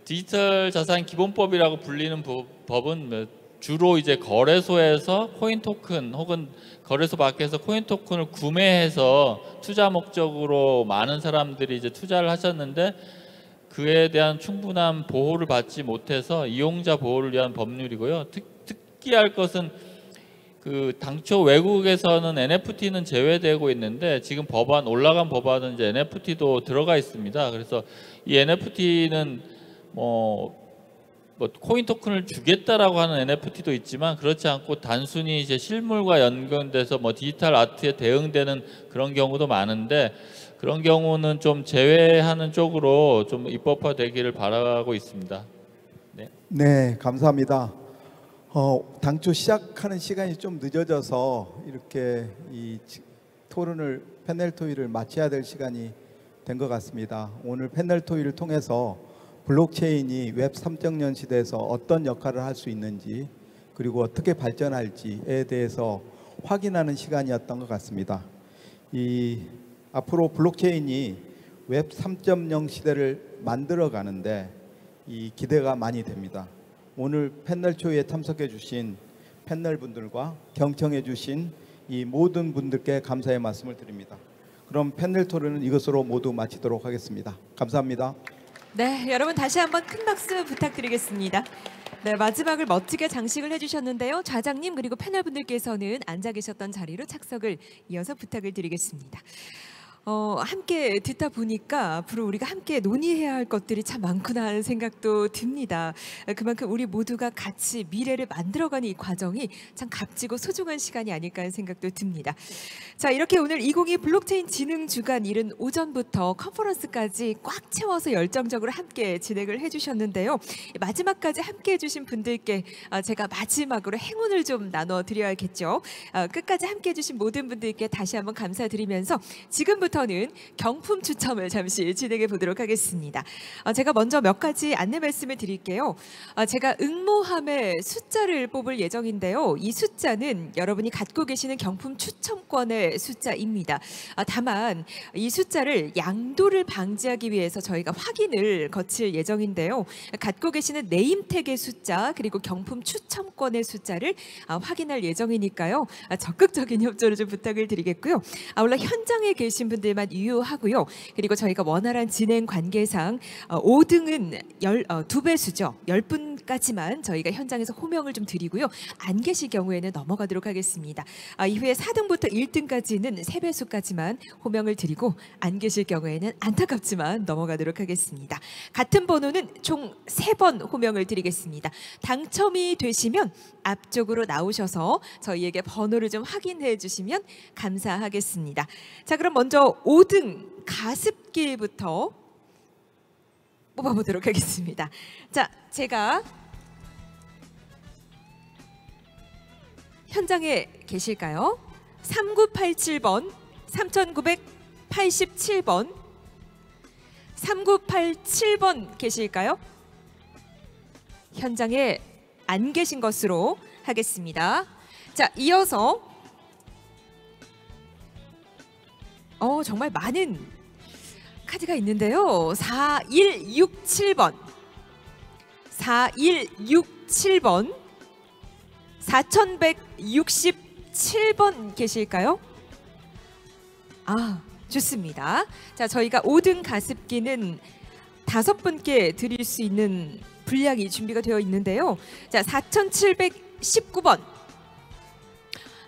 디지털 자산 기본법이라고 불리는 법은 주로 이제 거래소에서 코인 토큰 혹은 거래소 밖에서 코인 토큰을 구매해서 투자 목적으로 많은 사람들이 이제 투자를 하셨는데 그에 대한 충분한 보호를 받지 못해서 이용자 보호를 위한 법률이고요. 특기할 것은 당초 외국에서는 NFT는 제외되고 있는데 지금 올라간 법안은 이제 NFT도 들어가 있습니다. 그래서 이 NFT는 뭐 코인 토큰을 주겠다라고 하는 NFT도 있지만 그렇지 않고 단순히 이제 실물과 연결돼서 뭐 디지털 아트에 대응되는 그런 경우도 많은데 그런 경우는 좀 제외하는 쪽으로 좀 입법화되기를 바라고 있습니다. 네, 네, 감사합니다. 당초 시작하는 시간이 좀 늦어져서 이렇게 이 패널 토의를 마쳐야 될 시간이 된 것 같습니다. 오늘 패널 토의를 통해서 블록체인이 웹 3.0 시대에서 어떤 역할을 할 수 있는지 그리고 어떻게 발전할지에 대해서 확인하는 시간이었던 것 같습니다. 이 앞으로 블록체인이 웹 3.0 시대를 만들어 가는데 이 기대가 많이 됩니다. 오늘 패널 초에 참석해 주신 패널 분들과 경청해 주신 이 모든 분들께 감사의 말씀을 드립니다. 그럼 패널 토론은 이것으로 모두 마치도록 하겠습니다. 감사합니다. 네, 여러분 다시 한번 큰 박수 부탁드리겠습니다. 네, 마지막을 멋지게 장식을 해주셨는데요. 좌장님 그리고 패널분들께서는 앉아 계셨던 자리로 착석을 이어서 부탁을 드리겠습니다. 함께 듣다 보니까 앞으로 우리가 함께 논의해야 할 것들이 참 많구나 하는 생각도 듭니다. 그만큼 우리 모두가 같이 미래를 만들어가는 이 과정이 참 값지고 소중한 시간이 아닐까 하는 생각도 듭니다. 자, 이렇게 오늘 2022 블록체인 진흥 주간 이른 오전부터 컨퍼런스까지 꽉 채워서 열정적으로 함께 진행을 해주셨는데요. 마지막까지 함께 해주신 분들께 제가 마지막으로 행운을 좀 나눠드려야겠죠. 끝까지 함께 해주신 모든 분들께 다시 한번 감사드리면서 지금부터 는 경품 추첨을 잠시 진행해 보도록 하겠습니다. 제가 먼저 몇 가지 안내 말씀을 드릴게요. 제가 응모함의 숫자를 뽑을 예정인데요. 이 숫자는 여러분이 갖고 계시는 경품 추첨권의 숫자입니다. 다만 이 숫자를 양도를 방지하기 위해서 저희가 확인을 거칠 예정인데요. 갖고 계시는 네임택의 숫자 그리고 경품 추첨권의 숫자를 확인할 예정이니까요. 적극적인 협조를 좀 부탁을 드리겠고요. 물론 현장에 계신 분들만 유효하고요. 그리고 저희가 원활한 진행 관계상 5등은 2배수죠. 10분까지만 저희가 현장에서 호명을 좀 드리고요. 안 계실 경우에는 넘어가도록 하겠습니다. 이후에 4등부터 1등까지는 3배수까지만 호명을 드리고 안 계실 경우에는 안타깝지만 넘어가도록 하겠습니다. 같은 번호는 총 3번 호명을 드리겠습니다. 당첨이 되시면 앞쪽으로 나오셔서 저희에게 번호를 좀 확인해 주시면 감사하겠습니다. 자, 그럼 먼저 5등 가습기부터 뽑아보도록 하겠습니다. 자, 제가 현장에 계실까요? 3987번, 3987번, 3987번 계실까요? 현장에 안 계신 것으로 하겠습니다. 자, 이어서 정말 많은 카드가 있는데요. 4167번, 4167번, 4167번 계실까요? 좋습니다. 자, 저희가 5등 가습기는 5분께 드릴 수 있는 분량이 준비가 되어 있는데요. 자, 4719번.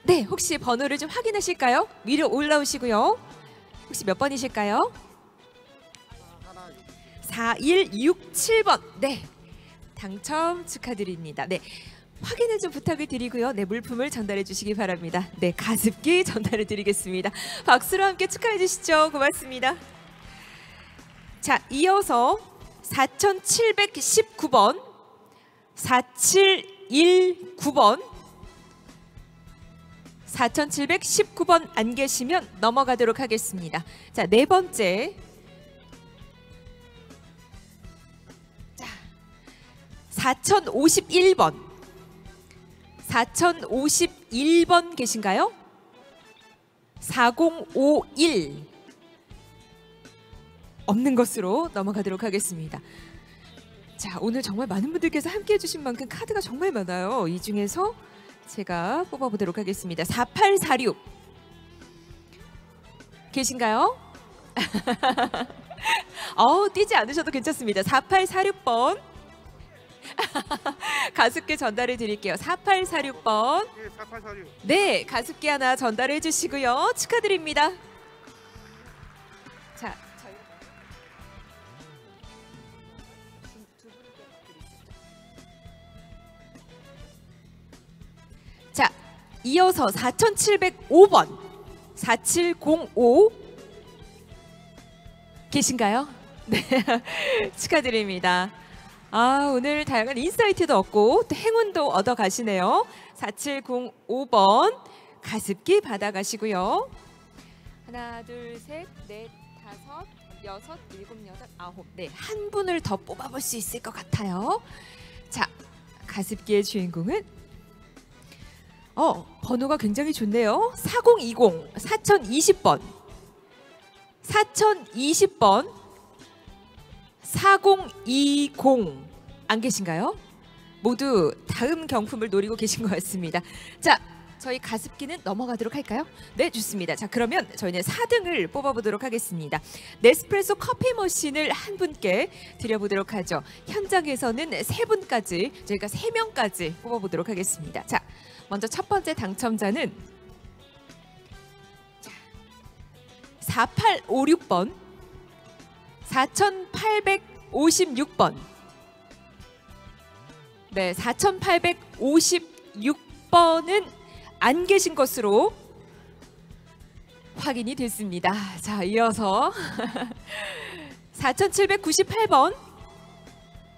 네, 혹시 번호를 좀 확인하실까요? 위로 올라오시고요. 혹시 몇 번이실까요? 4167번. 네, 당첨 축하드립니다. 네, 확인을 좀 부탁을 드리고요. 네, 물품을 전달해 주시기 바랍니다. 네, 가습기 전달해 드리겠습니다. 박수로 함께 축하해 주시죠. 고맙습니다. 자, 이어서 4719번, 4719번, 4719번 안 계시면 넘어가도록 하겠습니다. 자, 네 번째. 자, 4051번. 4051번 계신가요? 4051. 없는 것으로 넘어가도록 하겠습니다. 자, 오늘 정말 많은 분들께서 함께 해주신 만큼 카드가 정말 많아요. 이 중에서 제가 뽑아보도록 하겠습니다. 4846 계신가요? 뛰지 않으셔도 괜찮습니다. 4846번 가습기 전달해 드릴게요. 4846번. 네, 4846. 네, 가습기 하나 전달해 주시고요. 축하드립니다. 자, 자, 이어서 4705번 4705 계신가요? 네, 축하드립니다. 오늘 다양한 인사이트도 얻고 또 행운도 얻어 가시네요. 4705번 가습기 받아가시고요. 하나, 둘, 셋, 넷, 다섯, 여섯, 일곱, 여덟, 아홉. 네, 한 분을 더 뽑아볼 수 있을 것 같아요. 자, 가습기의 주인공은 번호가 굉장히 좋네요. 4020 4020번 4020번 4020 안 계신가요? 모두 다음 경품을 노리고 계신 것 같습니다. 자, 저희 가습기는 넘어가도록 할까요? 네, 좋습니다. 자, 그러면 저희는 4등을 뽑아보도록 하겠습니다. 네스프레소 커피 머신을 한 분께 드려보도록 하죠. 현장에서는 3분까지, 저희가 3명까지 뽑아보도록 하겠습니다. 자, 먼저 첫 번째 당첨자는 4856번 4856번 네, 4856번은 안 계신 것으로 확인이 됐습니다. 자, 이어서 4798번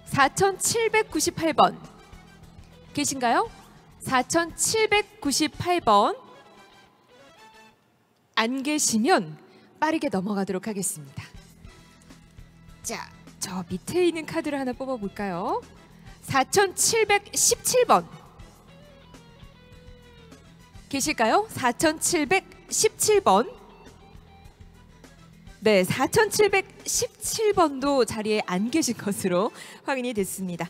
4798번 계신가요? 4798번 안 계시면 빠르게 넘어가도록 하겠습니다. 자, 저 밑에 있는 카드를 하나 뽑아볼까요? 4717번 계실까요? 4717번 네, 4717번도 자리에 안 계신 것으로 확인이 됐습니다.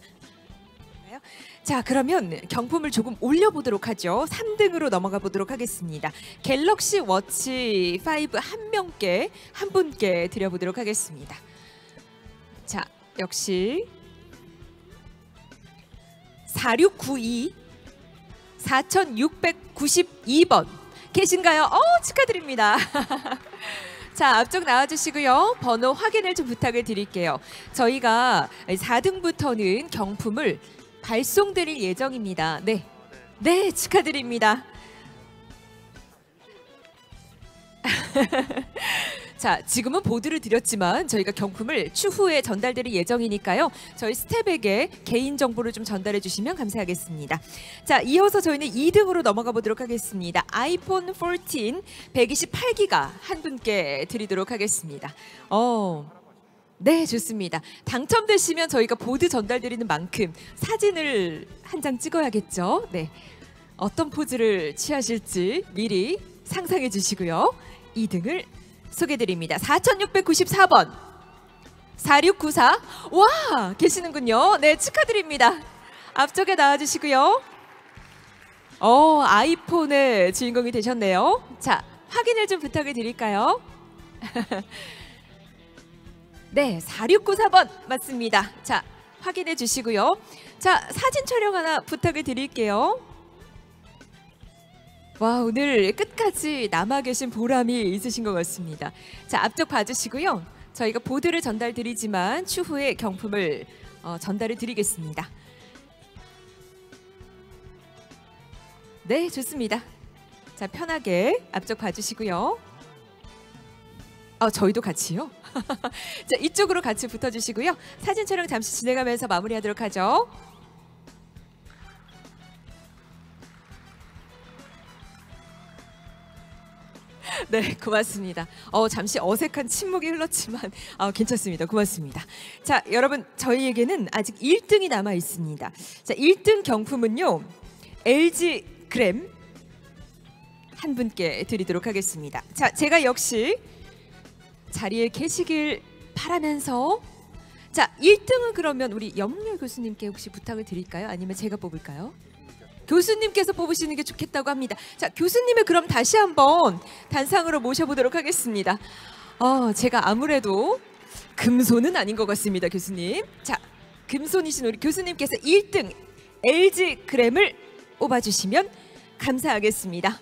자, 그러면 경품을 조금 올려보도록 하죠. 3등으로 넘어가 보도록 하겠습니다. 갤럭시 워치 5 한 분께 드려보도록 하겠습니다. 자, 역시 4692 4692번 계신가요? 축하드립니다. 자, 앞쪽 나와주시고요. 번호 확인을 좀 부탁을 드릴게요. 저희가 4등부터는 경품을 발송드릴 예정입니다. 네, 네, 축하드립니다. 자, 지금은 보드를 드렸지만 저희가 경품을 추후에 전달드릴 예정이니까요. 저희 스텝에게 개인정보를 좀 전달해 주시면 감사하겠습니다. 자, 이어서 저희는 2등으로 넘어가 보도록 하겠습니다. 아이폰 14 128기가 한 분께 드리도록 하겠습니다. 네, 좋습니다. 당첨되시면 저희가 보드 전달드리는 만큼 사진을 한 장 찍어야겠죠. 네, 어떤 포즈를 취하실지 미리 상상해 주시고요. 2등을 소개드립니다. 4694번 4694 와, 계시는군요. 네, 축하드립니다. 앞쪽에 나와주시고요. 아이폰의 주인공이 되셨네요. 자, 확인을 좀 부탁을 드릴까요? 네, 4694번 맞습니다. 자, 확인해 주시고요. 자, 사진 촬영 하나 부탁을 드릴게요. 와, 오늘 끝까지 남아 계신 보람이 있으신 것 같습니다. 자, 앞쪽 봐주시고요. 저희가 보드를 전달 드리지만 추후에 경품을 전달을 드리겠습니다. 네, 좋습니다. 자, 편하게 앞쪽 봐주시고요. 저희도 같이요? 자, 이쪽으로 같이 붙어주시고요. 사진 촬영 잠시 진행하면서 마무리하도록 하죠. 네, 고맙습니다. 잠시 어색한 침묵이 흘렀지만 괜찮습니다. 고맙습니다. 자, 여러분, 저희에게는 아직 1등이 남아 있습니다. 자, 1등 경품은요, LG 그램 한 분께 드리도록 하겠습니다. 자, 제가 역시 자리에 계시길 바라면서, 자, 1등은 그러면 우리 염려 교수님께 혹시 부탁을 드릴까요? 아니면 제가 뽑을까요? 교수님께서 뽑으시는 게 좋겠다고 합니다. 자, 교수님을 그럼 다시 한번 단상으로 모셔보도록 하겠습니다. 제가 아무래도 금손은 아닌 것 같습니다, 교수님. 자, 금손이신 우리 교수님께서 1등 LG 그램을 뽑아주시면 감사하겠습니다.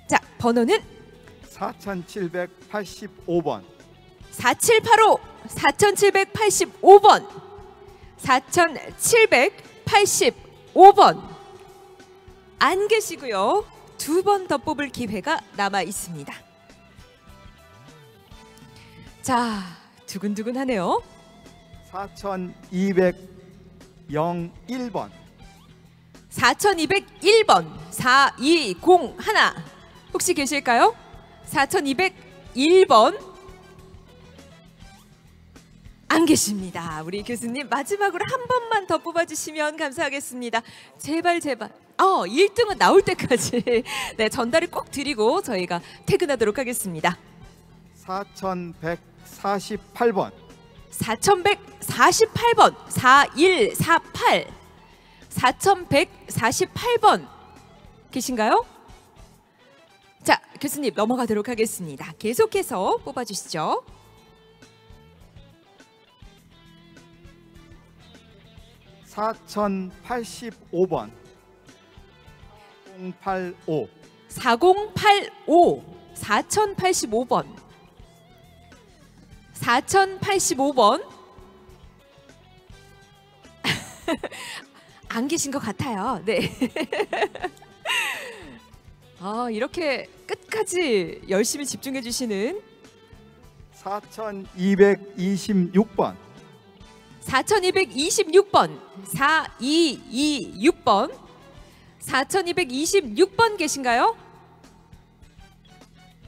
자, 번호는 4785번 4785 4785번 4785번 안 계시고요. 2번 더 뽑을 기회가 남아 있습니다. 자, 두근두근하네요. 4201번 4201번 4201 혹시 계실까요? 4201번 안 계십니다. 우리 교수님 마지막으로 한 번만 더 뽑아주시면 감사하겠습니다. 제발 제발 1등은 나올 때까지 네, 전달을 꼭 드리고 저희가 퇴근하도록 하겠습니다. 4148번. 4148번 4148 4148번 계신가요? 자, 교수님 넘어가도록 하겠습니다. 계속해서 뽑아주시죠. 4085번. 4085. 4085 4085번 4085번 안 계신 것 같아요. 네. 이렇게 끝까지 열심히 집중해 주시는 4226번. 4226번 4226번 4226번 계신가요?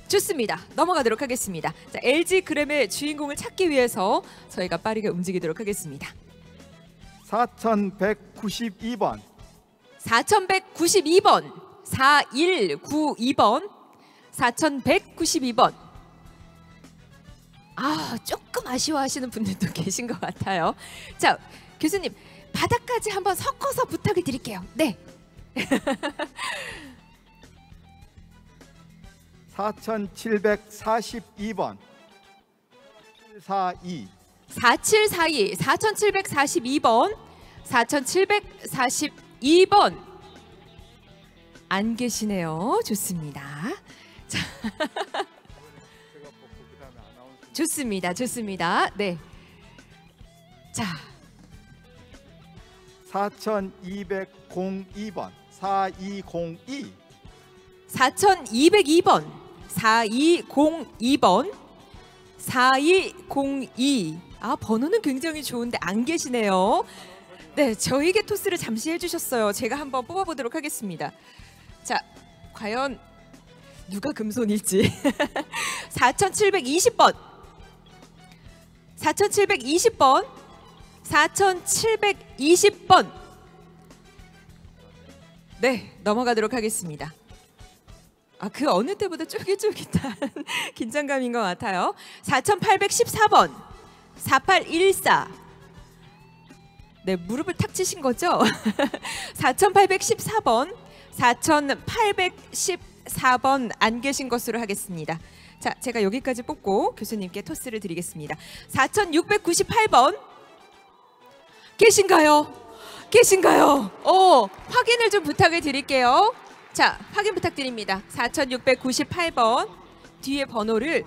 좋습니다. 넘어가도록 하겠습니다. 자, LG 그램의 주인공을 찾기 위해서 저희가 빠르게 움직이도록 하겠습니다. 4192번. 4192번 4192번 4192번 조금 아쉬워하시는 분들도 계신 것 같아요. 자, 교수님 바닥까지 한번 섞어서 부탁을 드릴게요. 네. 4742번. 4742. 4742 4742번 4742번 안 계시네요. 좋습니다. 자. 좋습니다. 좋습니다. 네. 자. 4202번. 4202. 4202번 4202번 4202 번호는 굉장히 좋은데 안 계시네요. 네, 저에게 토스를 잠시 해주셨어요. 제가 한번 뽑아보도록 하겠습니다. 자, 과연 누가 금손일지. 4720번 4720번 4720번 네, 넘어가도록 하겠습니다. 그 어느 때보다 쫄깃쫄깃한 긴장감인 것 같아요. 4814번 4814 네, 무릎을 탁 치신 거죠? 4814번 4814번 안 계신 것으로 하겠습니다. 자, 제가 여기까지 뽑고 교수님께 토스를 드리겠습니다. 4698번 계신가요? 계신가요? 확인을 좀 부탁을 드릴게요. 자, 확인 부탁드립니다. 4698번 뒤에 번호를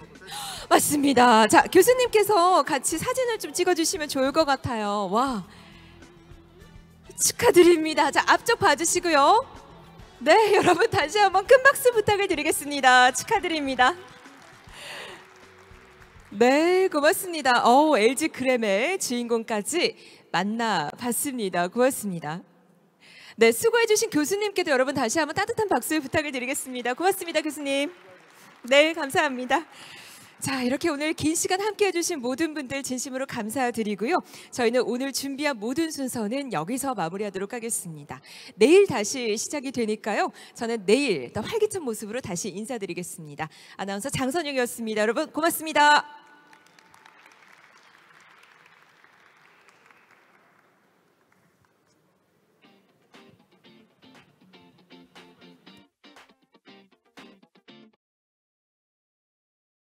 맞습니다. 자, 교수님께서 같이 사진을 좀 찍어주시면 좋을 것 같아요. 와, 축하드립니다. 자, 앞쪽 봐주시고요. 네, 여러분 다시 한번 큰 박수 부탁을 드리겠습니다. 축하드립니다. 네, 고맙습니다. LG 그램의 주인공까지 만나봤습니다. 고맙습니다. 네, 수고해주신 교수님께도 여러분 다시 한번 따뜻한 박수 부탁을 드리겠습니다. 고맙습니다, 교수님. 네, 감사합니다. 자, 이렇게 오늘 긴 시간 함께 해주신 모든 분들 진심으로 감사드리고요. 저희는 오늘 준비한 모든 순서는 여기서 마무리하도록 하겠습니다. 내일 다시 시작이 되니까요. 저는 내일 더 활기찬 모습으로 다시 인사드리겠습니다. 아나운서 장선영이었습니다. 여러분 고맙습니다.